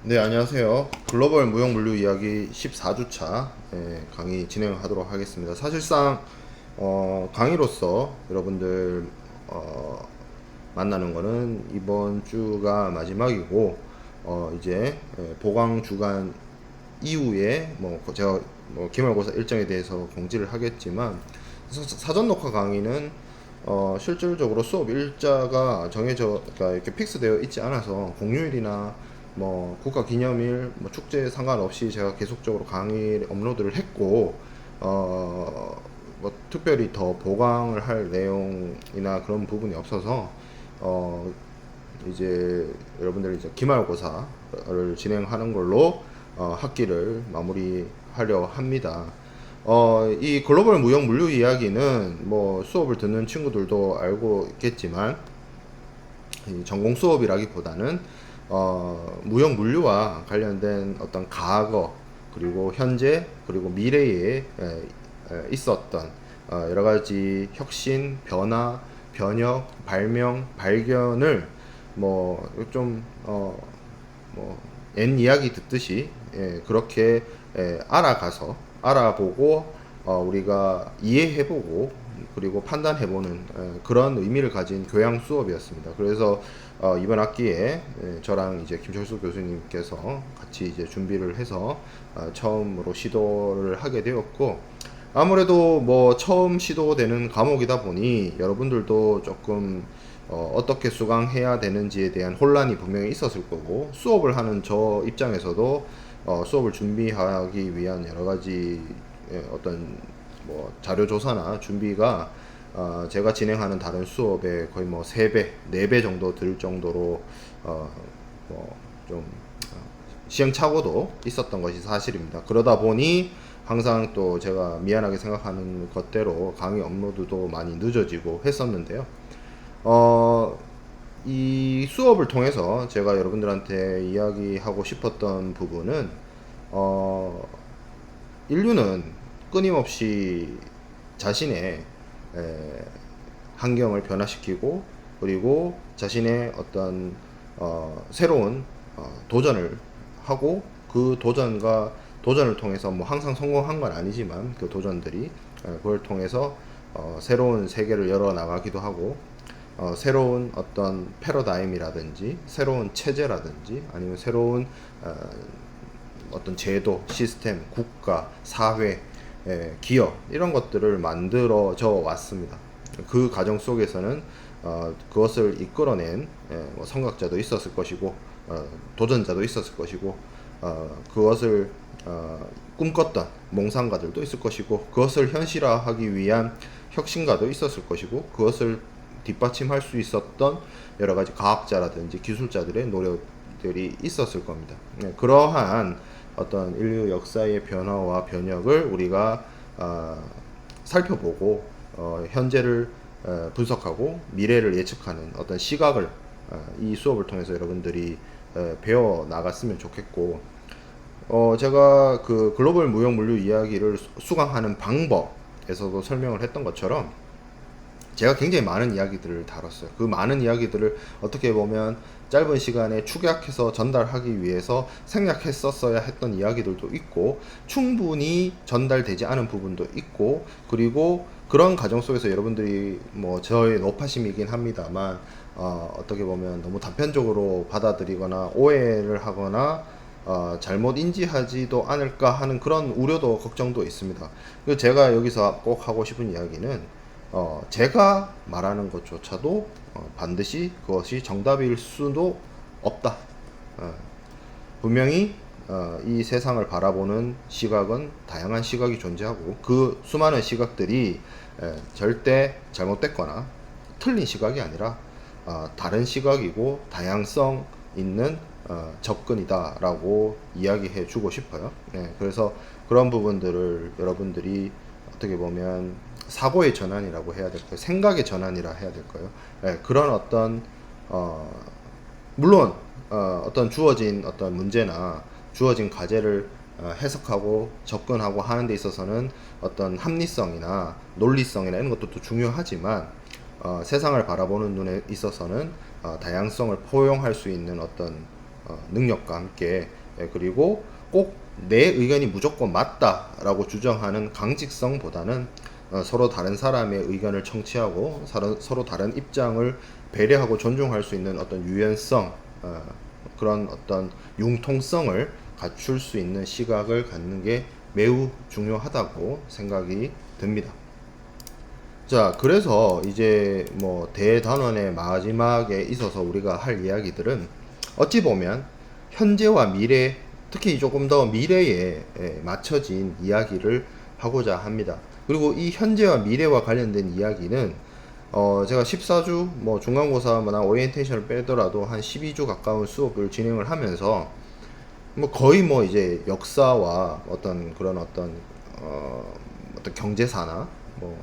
네, 안녕하세요. 글로벌 무형물류 이야기 14주차 강의 진행하도록 하겠습니다. 사실상 강의로서 여러분들 만나는 거는 이번 주가 마지막이고 이제 보강 주간 이후에 뭐 제가 뭐 기말고사 일정에 대해서 공지를 하겠지만 사전 녹화 강의는 실질적으로 수업 일자가 정해져, 그러니까 이렇게 픽스되어 있지 않아서 공휴일이나 뭐 국가 기념일, 뭐 축제 상관없이 제가 계속적으로 강의 업로드를 했고, 뭐 특별히 더 보강을 할 내용이나 그런 부분이 없어서 어, 이제 여러분들이 이제 기말고사를 진행하는 걸로 학기를 마무리하려 합니다. 이 글로벌 무형 물류 이야기는 뭐 수업을 듣는 친구들도 알고 있겠지만 이 전공 수업이라기보다는 무형 물류와 관련된 어떤 과거 그리고 현재 그리고 미래에 있었던 여러 가지 혁신, 변화, 변혁, 발명, 발견을 뭐좀뭐옛 이야기 듣듯이 그렇게 알아가서 알아보고 우리가 이해해보고 그리고 판단해보는 그런 의미를 가진 교양 수업이었습니다. 그래서 이번 학기에 저랑 이제 김철수 교수님께서 같이 이제 준비를 해서 처음으로 시도를 하게 되었고, 아무래도 뭐 처음 시도되는 과목이다 보니 여러분들도 조금 어떻게 수강해야 되는지에 대한 혼란이 분명히 있었을 거고, 수업을 하는 저 입장에서도 수업을 준비하기 위한 여러 가지 어떤 뭐 자료 조사나 준비가 제가 진행하는 다른 수업에 거의 뭐 3배, 4배 정도 들 정도로 뭐좀 시행착오도 있었던 것이 사실입니다. 그러다 보니 항상 또 제가 미안하게 생각하는 것대로 강의 업로드도 많이 늦어지고 했었는데요. 이 수업을 통해서 제가 여러분들한테 이야기하고 싶었던 부분은 인류는 끊임없이 자신의 환경을 변화시키고 그리고 자신의 어떤 새로운 도전을 하고, 그 도전을 통해서 뭐 항상 성공한 건 아니지만 그 도전들이 그걸 통해서 새로운 세계를 열어 나가기도 하고, 새로운 어떤 패러다임이라든지 새로운 체제라든지 아니면 새로운 어떤 제도, 시스템, 국가, 사회, 기업 이런 것들을 만들어져 왔습니다. 그 과정 속에서는 그것을 이끌어낸 뭐 선각자도 있었을 것이고 도전자도 있었을 것이고 그것을 꿈꿨던 몽상가들도 있을 것이고 그것을 현실화하기 위한 혁신가도 있었을 것이고 그것을 뒷받침할 수 있었던 여러 가지 과학자라든지 기술자들의 노력들이 있었을 겁니다. 그러한 어떤 인류 역사의 변화와 변혁을 우리가 살펴보고 현재를 분석하고 미래를 예측하는 어떤 시각을 이 수업을 통해서 여러분들이 배워 나갔으면 좋겠고, 제가 그 글로벌 무형 물류 이야기를 수강하는 방법에서도 설명을 했던 것처럼 제가 굉장히 많은 이야기들을 다뤘어요. 그 많은 이야기들을 어떻게 보면 짧은 시간에 축약해서 전달하기 위해서 생략했었어야 했던 이야기들도 있고, 충분히 전달되지 않은 부분도 있고, 그리고 그런 과정 속에서 여러분들이 뭐 저의 노파심이긴 합니다만 어떻게 보면 너무 단편적으로 받아들이거나 오해를 하거나 잘못 인지하지도 않을까 하는 그런 우려도 걱정도 있습니다. 그래서 제가 여기서 꼭 하고 싶은 이야기는 제가 말하는 것조차도 반드시 그것이 정답일 수도 없다. 분명히 이 세상을 바라보는 시각은 다양한 시각이 존재하고 그 수많은 시각들이 절대 잘못됐거나 틀린 시각이 아니라 다른 시각이고 다양성 있는 접근이다 라고 이야기해 주고 싶어요. 그래서 그런 부분들을 여러분들이 어떻게 보면 사고의 전환이라고 해야 될까요? 생각의 전환이라 해야 될까요? 그런 어떤 물론 어떤 주어진 어떤 문제나 주어진 과제를 해석하고 접근하고 하는 데 있어서는 어떤 합리성이나 논리성이나 이런 것도 중요하지만 세상을 바라보는 눈에 있어서는 다양성을 포용할 수 있는 어떤 능력과 함께 그리고 꼭 내 의견이 무조건 맞다라고 주장하는 강직성보다는 서로 다른 사람의 의견을 청취하고 서로 다른 입장을 배려하고 존중할 수 있는 어떤 유연성, 그런 어떤 융통성을 갖출 수 있는 시각을 갖는 게 매우 중요하다고 생각이 듭니다. 자, 그래서 이제 뭐 대단원의 마지막에 있어서 우리가 할 이야기들은 어찌 보면 현재와 미래, 특히 조금 더 미래에 맞춰진 이야기를 하고자 합니다. 그리고 이 현재와 미래와 관련된 이야기는 제가 14주 뭐 중간고사나 오리엔테이션을 빼더라도 한 12주 가까운 수업을 진행을 하면서 뭐 거의 뭐 이제 역사와 어떤 그런 어떤 어떤 경제사나 뭐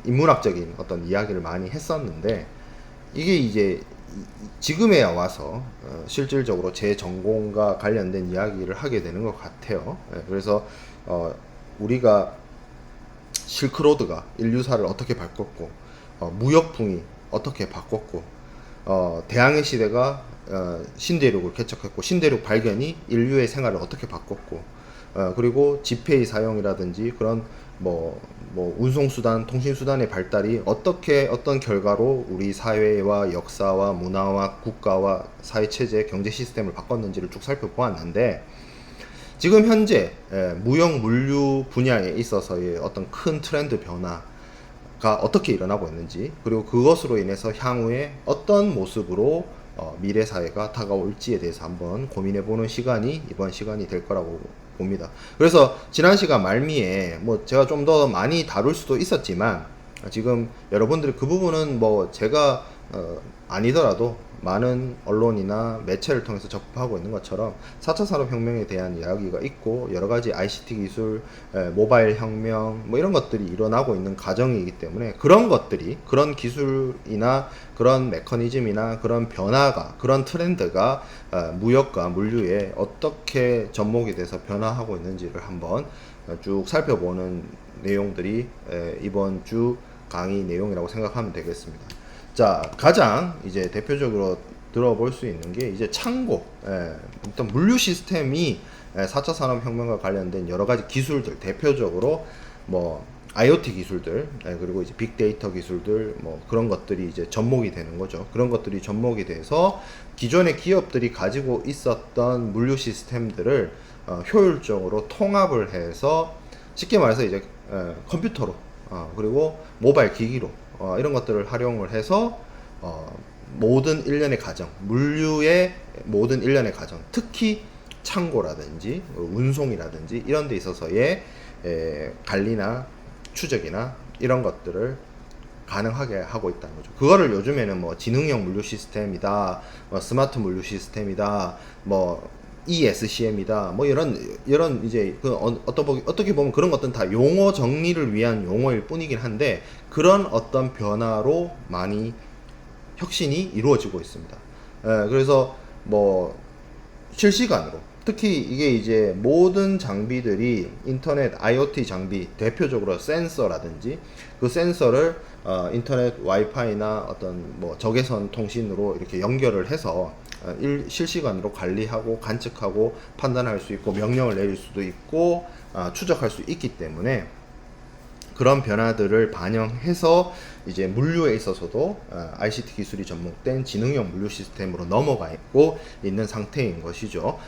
인문학적인 어떤 이야기를 많이 했었는데 이게 이제 지금에 와서 실질적으로 제 전공과 관련된 이야기를 하게 되는 것 같아요. 그래서 우리가 실크로드가 인류사를 어떻게 바꿨고 무역풍이 어떻게 바꿨고 대항해 시대가 신대륙을 개척했고 신대륙 발견이 인류의 생활을 어떻게 바꿨고 그리고 지페이 사용이라든지 그런 뭐 운송수단, 통신수단의 발달이 어떻게 어떤 결과로 우리 사회와 역사와 문화와 국가와 사회체제, 경제 시스템을 바꿨는지를 쭉 살펴보았는데 지금 현재 무역 물류 분야에 있어서의 어떤 큰 트렌드 변화가 어떻게 일어나고 있는지 그리고 그것으로 인해서 향후에 어떤 모습으로 미래 사회가 다가올지에 대해서 한번 고민해보는 시간이 이번 시간이 될 거라고 봅니다. 그래서 지난 시간 말미에 뭐 제가 좀 더 많이 다룰 수도 있었지만 지금 여러분들이 그 부분은 뭐 제가 아니더라도 많은 언론이나 매체를 통해서 접하고 있는 것처럼 4차 산업혁명에 대한 이야기가 있고 여러가지 ICT 기술, 모바일 혁명 뭐 이런 것들이 일어나고 있는 과정이기 때문에 그런 것들이 그런 기술이나 그런 메커니즘이나 그런 변화가 그런 트렌드가 무역과 물류에 어떻게 접목이 돼서 변화하고 있는지를 한번 쭉 살펴보는 내용들이 이번 주 강의 내용이라고 생각하면 되겠습니다. 자, 가장 이제 대표적으로 들어볼 수 있는 게 이제 창고, 일단 물류 시스템이 4차 산업혁명과 관련된 여러 가지 기술들, 대표적으로 뭐 IoT 기술들, 그리고 이제 빅데이터 기술들, 뭐 그런 것들이 이제 접목이 되는 거죠. 그런 것들이 접목이 돼서 기존의 기업들이 가지고 있었던 물류 시스템들을 효율적으로 통합을 해서 쉽게 말해서 이제 컴퓨터로 그리고 모바일 기기로 이런 것들을 활용을 해서 모든 일련의 과정, 물류의 모든 일련의 과정, 특히 창고라든지 운송이라든지 이런 데 있어서의 관리나 추적이나 이런 것들을 가능하게 하고 있다는 거죠. 그거를 요즘에는 뭐 지능형 물류 시스템이다, 뭐 스마트 물류 시스템이다, 뭐 ESCM이다, 뭐 이런 이제 그 어떻게 보면 그런 것들은 다 용어 정리를 위한 용어일 뿐이긴 한데 그런 어떤 변화로 많이 혁신이 이루어지고 있습니다. 그래서 뭐 실시간으로 특히 이게 이제 모든 장비들이 인터넷 IoT 장비 대표적으로 센서라든지 그 센서를 인터넷 와이파이나 어떤 뭐 적외선 통신으로 이렇게 연결을 해서 실시간으로 관리하고 관측하고 판단할 수 있고 명령을 내릴 수도 있고 추적할 수 있기 때문에 그런 변화들을 반영해서 이제 물류에 있어서도 ICT 기술이 접목된 지능형 물류 시스템으로 넘어가고 있는 상태인 것이죠.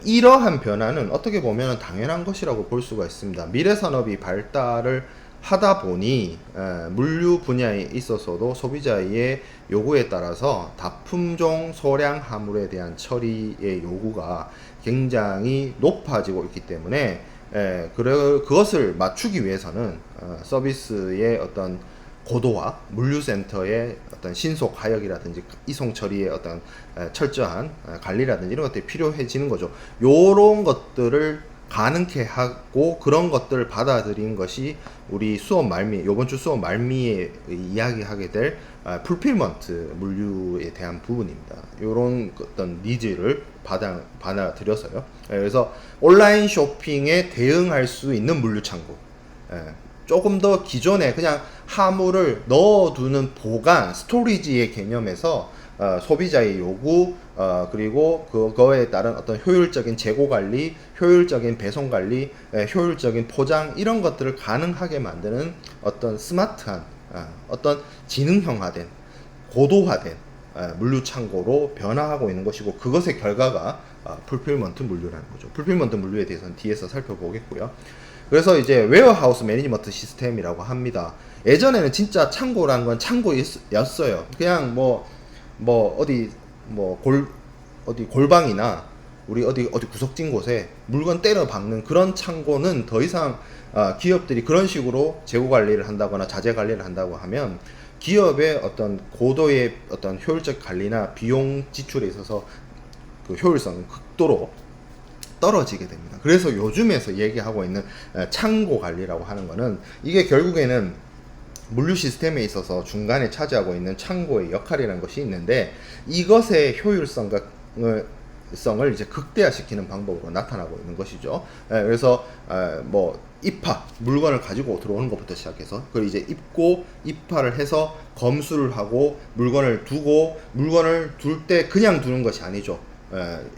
이러한 변화는 어떻게 보면 당연한 것이라고 볼 수가 있습니다. 미래 산업이 발달을 하다 보니 물류 분야에 있어서도 소비자의 요구에 따라서 다품종 소량 화물에 대한 처리의 요구가 굉장히 높아지고 있기 때문에 그것을 맞추기 위해서는 서비스의 어떤 고도화, 물류센터의 어떤 신속 하역이라든지 이송 처리의 어떤 철저한 관리라든지 이런 것들이 필요해지는 거죠. 요런 것들을 가능케 하고 그런 것들을 받아들인 것이 우리 수업 말미, 요번 주 수업 말미에 이야기하게 될 풀필먼트 물류에 대한 부분입니다. 요런 어떤 니즈를 받아들여서요. 그래서 온라인 쇼핑에 대응할 수 있는 물류 창고. 조금 더 기존에 그냥 화물을 넣어두는 보관, 스토리지의 개념에서 소비자의 요구, 그리고 그거에 따른 어떤 효율적인 재고 관리, 효율적인 배송 관리, 효율적인 포장 이런 것들을 가능하게 만드는 어떤 스마트한 어떤 지능형화된 고도화된 물류 창고로 변화하고 있는 것이고, 그것의 결과가 풀필먼트 물류라는 거죠. 풀필먼트 물류에 대해서는 뒤에서 살펴보겠고요. 그래서 이제 웨어하우스 매니지먼트 시스템이라고 합니다. 예전에는 진짜 창고라는 건 창고였어요. 그냥 어디 골방이나 우리 어디 구석진 곳에 물건 때려 박는 그런 창고는 더 이상 기업들이 그런 식으로 재고 관리를 한다거나 자재 관리를 한다고 하면 기업의 어떤 고도의 어떤 효율적 관리나 비용 지출에 있어서 그 효율성은 극도로 떨어지게 됩니다. 그래서 요즘에서 얘기하고 있는 창고 관리라고 하는 거는, 이게 결국에는 물류 시스템에 있어서 중간에 차지하고 있는 창고의 역할이라는 것이 있는데, 이것의 효율성을 이제 극대화시키는 방법으로 나타나고 있는 것이죠. 그래서 입파, 물건을 가지고 들어오는 것부터 시작해서, 그리고 이제 입파를 해서 검수를 하고 물건을 두고, 물건을 둘 때 그냥 두는 것이 아니죠.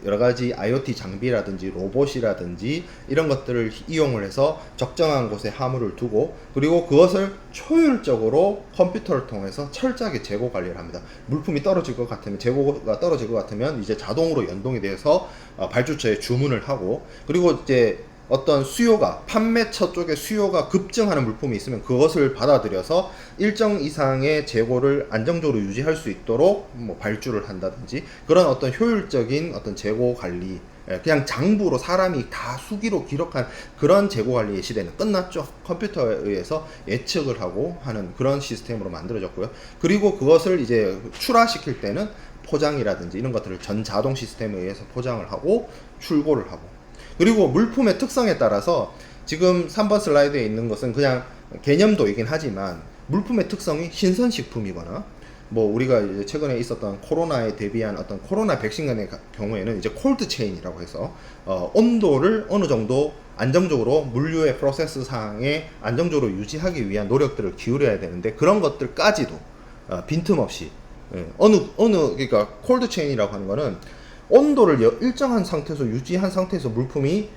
여러 가지 IoT 장비라든지 로봇이라든지 이런 것들을 이용을 해서 적정한 곳에 화물을 두고, 그리고 그것을 효율적으로 컴퓨터를 통해서 철저하게 재고 관리를 합니다. 물품이 떨어질 것 같으면, 재고가 떨어질 것 같으면 이제 자동으로 연동이 돼서 발주처에 주문을 하고, 그리고 이제 어떤 수요가, 판매처 쪽에 수요가 급증하는 물품이 있으면 그것을 받아들여서 일정 이상의 재고를 안정적으로 유지할 수 있도록 발주를 한다든지, 그런 어떤 효율적인 어떤 재고 관리, 그냥 장부로 사람이 다 수기로 기록한 그런 재고 관리의 시대는 끝났죠. 컴퓨터에 의해서 예측을 하고 하는 그런 시스템으로 만들어졌고요. 그리고 그것을 이제 출하시킬 때는 포장이라든지 이런 것들을 전자동 시스템에 의해서 포장을 하고 출고를 하고, 그리고 물품의 특성에 따라서 지금 3번 슬라이드에 있는 것은 그냥 개념도이긴 하지만, 물품의 특성이 신선식품이거나 우리가 이제 최근에 있었던 코로나에 대비한 어떤 코로나 백신간의 경우에는 이제 콜드 체인이라고 해서 온도를 어느 정도 안정적으로 물류의 프로세스 상에 안정적으로 유지하기 위한 노력들을 기울여야 되는데, 그런 것들까지도 빈틈없이 그러니까 콜드 체인이라고 하는 거는 온도를 일정한 상태에서 유지한 상태에서 물품이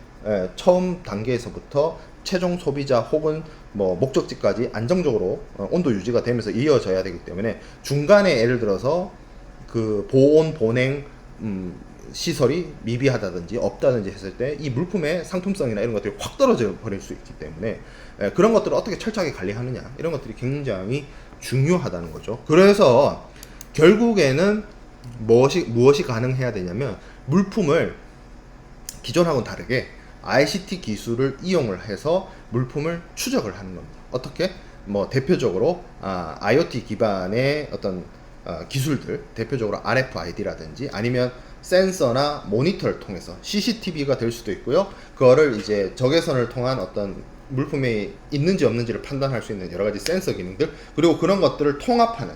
처음 단계에서부터 최종 소비자 혹은 목적지까지 안정적으로 온도 유지가 되면서 이어져야 되기 때문에, 중간에 예를 들어서 그 보온 보냉 시설이 미비하다든지 없다든지 했을 때 이 물품의 상품성이나 이런 것들이 확 떨어져 버릴 수 있기 때문에, 그런 것들을 어떻게 철저하게 관리하느냐, 이런 것들이 굉장히 중요하다는 거죠. 그래서 결국에는 무엇이 가능해야 되냐면, 물품을 기존하고는 다르게 ICT 기술을 이용을 해서 물품을 추적을 하는 겁니다. 어떻게? 대표적으로 IoT 기반의 어떤 기술들, 대표적으로 RFID라든지 아니면 센서나 모니터를 통해서 CCTV가 될 수도 있고요. 그거를 이제 적외선을 통한 어떤 물품이 있는지 없는지를 판단할 수 있는 여러 가지 센서 기능들, 그리고 그런 것들을 통합하는,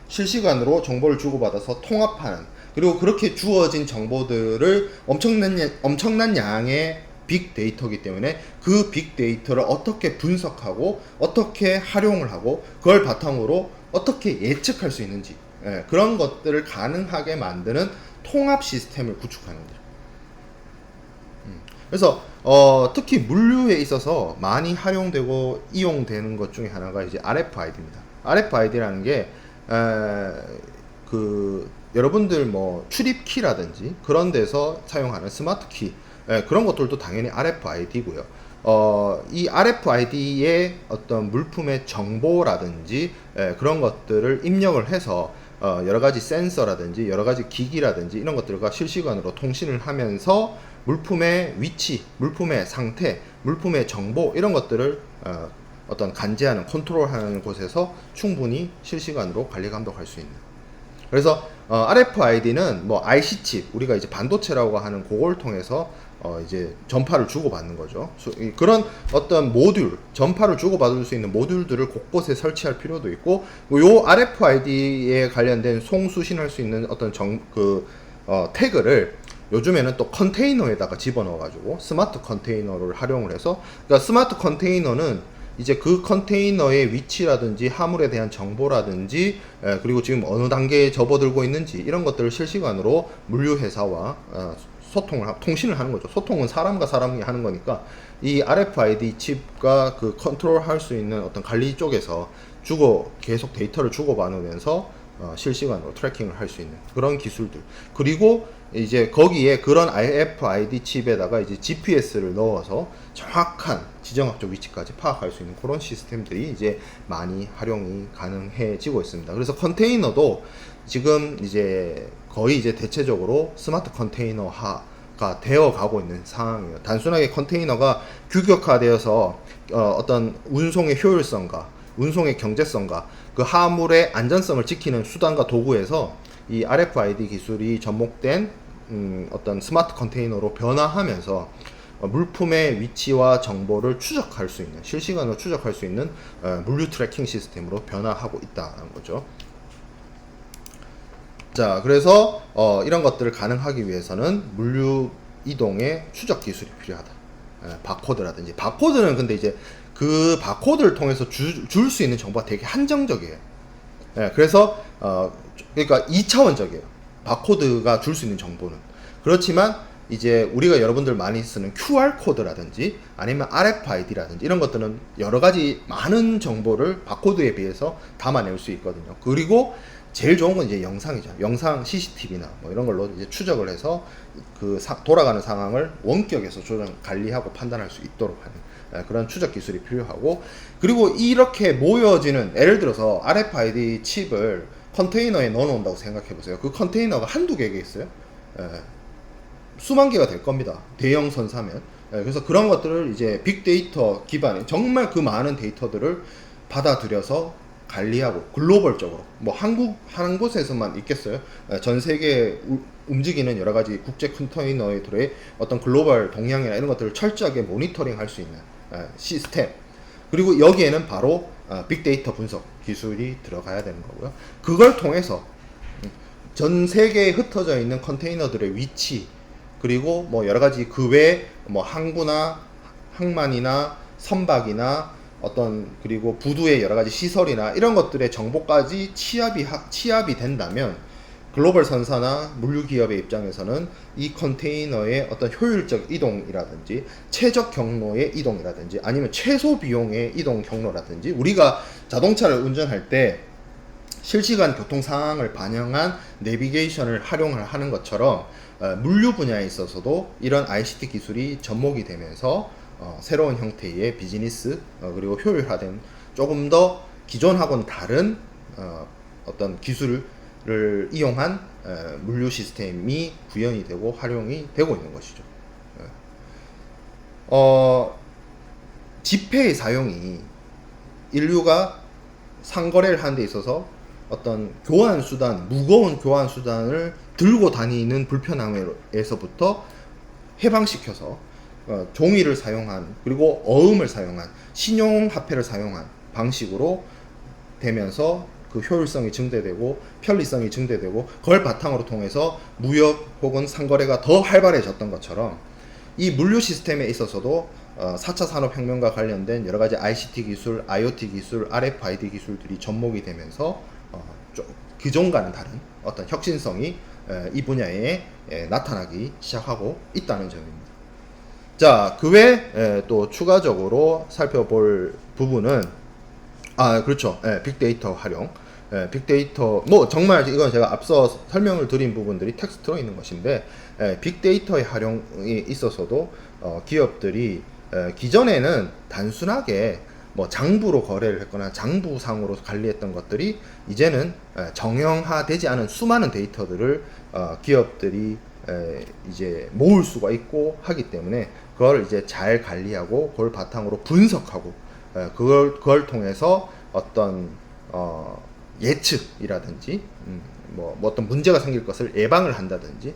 실시간으로 정보를 주고받아서 통합하는, 그리고 그렇게 주어진 정보들을 엄청난 양의 빅데이터이기 때문에 그 빅데이터를 어떻게 분석하고 어떻게 활용을 하고 그걸 바탕으로 어떻게 예측할 수 있는지, 그런 것들을 가능하게 만드는 통합 시스템을 구축하는 거죠. 그래서 특히 물류에 있어서 많이 활용되고 이용되는 것 중에 하나가 이제 RFID입니다. RFID라는 게 여러분들 출입키라든지 그런 데서 사용하는 스마트 키, 그런 것들도 당연히 RFID고요. 이 RFID의 어떤 물품의 정보라든지 그런 것들을 입력을 해서 여러 가지 센서라든지 여러 가지 기기라든지 이런 것들과 실시간으로 통신을 하면서 물품의 위치, 물품의 상태, 물품의 정보 이런 것들을 어떤 간제하는, 컨트롤하는 곳에서 충분히 실시간으로 관리 감독할 수 있는. 그래서 RFID는 IC칩, 우리가 이제 반도체라고 하는 그걸 통해서 이제 전파를 주고받는 거죠. 그런 어떤 모듈, 전파를 주고받을 수 있는 모듈들을 곳곳에 설치할 필요도 있고, 요 RFID에 관련된 송수신할 수 있는 어떤 태그를 요즘에는 또 컨테이너에다가 집어넣어 가지고 스마트 컨테이너를 활용을 해서, 그러니까 스마트 컨테이너는 이제 그 컨테이너의 위치라든지 화물에 대한 정보라든지 그리고 지금 어느 단계에 접어들고 있는지 이런 것들을 실시간으로 물류회사와 통신을 하는 거죠. 소통은 사람과 사람이 하는 거니까 이 RFID 칩과 그 컨트롤할 수 있는 어떤 관리 쪽에서 계속 데이터를 주고받으면서 실시간으로 트래킹을 할 수 있는 그런 기술들. 그리고 이제 거기에 그런 RFID 칩에다가 이제 GPS를 넣어서 정확한 지정학적 위치까지 파악할 수 있는 그런 시스템들이 이제 많이 활용이 가능해지고 있습니다. 그래서 컨테이너도 지금 이제 거의 이제 대체적으로 스마트 컨테이너화가 되어 가고 있는 상황이에요. 단순하게 컨테이너가 규격화되어서 어떤 운송의 효율성과 운송의 경제성과 그 화물의 안전성을 지키는 수단과 도구에서 이 RFID 기술이 접목된 어떤 스마트 컨테이너로 변화하면서 물품의 위치와 정보를 추적할 수 있는, 실시간으로 추적할 수 있는 물류 트래킹 시스템으로 변화하고 있다는 거죠. 자, 그래서 이런 것들을 가능하기 위해서는 물류 이동의 추적 기술이 필요하다. 바코드라든지. 바코드는 근데 이제 그 바코드를 통해서 줄 수 있는 정보가 되게 한정적이에요. 그래서 그러니까 2차원적이에요. 바코드가 줄 수 있는 정보는. 그렇지만 이제 우리가 여러분들 많이 쓰는 QR코드라든지 아니면 RFID라든지 이런 것들은 여러 가지 많은 정보를 바코드에 비해서 담아낼 수 있거든요. 그리고 제일 좋은 건 이제 영상이죠. 영상 CCTV나 뭐 이런 걸로 이제 추적을 해서 그 돌아가는 상황을 원격에서 관리하고 판단할 수 있도록 하는 그런 추적 기술이 필요하고, 그리고 이렇게 모여지는, 예를 들어서 RFID 칩을 컨테이너에 넣어 놓는다고 생각해 보세요. 그 컨테이너가 한두 개가 있어요. 수만 개가 될 겁니다. 대형 선사면. 그래서 그런 것들을 이제 빅데이터 기반의 정말 그 많은 데이터들을 받아들여서 관리하고 글로벌적으로, 뭐 한국 한 곳에서만 있겠어요? 전 세계에 움직이는 여러 가지 국제 컨테이너들의 어떤 글로벌 동향이나 이런 것들을 철저하게 모니터링 할 수 있는 시스템. 그리고 여기에는 바로 빅데이터 분석 기술이 들어가야 되는 거고요. 그걸 통해서 전 세계에 흩어져 있는 컨테이너들의 위치, 그리고 뭐 여러 가지 그 외에 뭐 항구나 항만이나 선박이나 어떤, 그리고 부두의 여러 가지 시설이나 이런 것들의 정보까지 취합이 된다면 글로벌 선사나 물류 기업의 입장에서는 이 컨테이너의 어떤 효율적 이동이라든지 최적 경로의 이동이라든지 아니면 최소 비용의 이동 경로라든지, 우리가 자동차를 운전할 때 실시간 교통 상황을 반영한 내비게이션을 활용을 하는 것처럼 물류 분야에 있어서도 이런 ICT 기술이 접목이 되면서 새로운 형태의 비즈니스 그리고 효율화된, 조금 더 기존하고는 다른 어떤 기술을 이용한 물류 시스템이 구현이 되고 활용이 되고 있는 것이죠. 지폐의 사용이 인류가 상거래를 하는 데 있어서 어떤 교환 수단, 무거운 교환 수단을 들고 다니는 불편함에서부터 해방시켜서 종이를 사용한, 그리고 어음을 사용한, 신용화폐를 사용한 방식으로 되면서 그 효율성이 증대되고 편리성이 증대되고 그걸 바탕으로 통해서 무역 혹은 상거래가 더 활발해졌던 것처럼, 이 물류 시스템에 있어서도 4차 산업혁명과 관련된 여러 가지 ICT 기술, IoT 기술, RFID 기술들이 접목이 되면서 기존과는 다른 어떤 혁신성이 이 분야에 나타나기 시작하고 있다는 점입니다. 자, 그 외에 또 추가적으로 살펴볼 부분은 그렇죠. 빅데이터 활용. 빅데이터, 뭐 정말 이건 제가 앞서 설명을 드린 부분들이 텍스트로 있는 것인데, 빅데이터의 활용이 있어서도 기업들이 기존에는 단순하게 뭐 장부로 거래를 했거나 장부상으로 관리했던 것들이 이제는 정형화되지 않은 수많은 데이터들을 기업들이 이제 모을 수가 있고 하기 때문에 그걸 이제 잘 관리하고 그걸 바탕으로 분석하고 그걸 통해서 어떤 예측이라든지 뭐 어떤 문제가 생길 것을 예방을 한다든지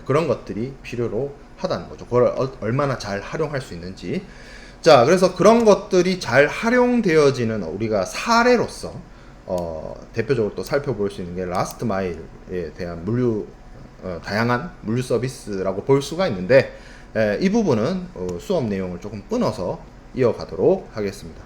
그런 것들이 필요로 하다는 거죠. 그걸 얼마나 잘 활용할 수 있는지. 자, 그래서 그런 것들이 잘 활용되어지는 우리가 사례로서 대표적으로 또 살펴볼 수 있는 게 라스트 마일에 대한 물류 다양한 물류 서비스라고 볼 수가 있는데, 이 부분은 수업 내용을 조금 끊어서 이어가도록 하겠습니다.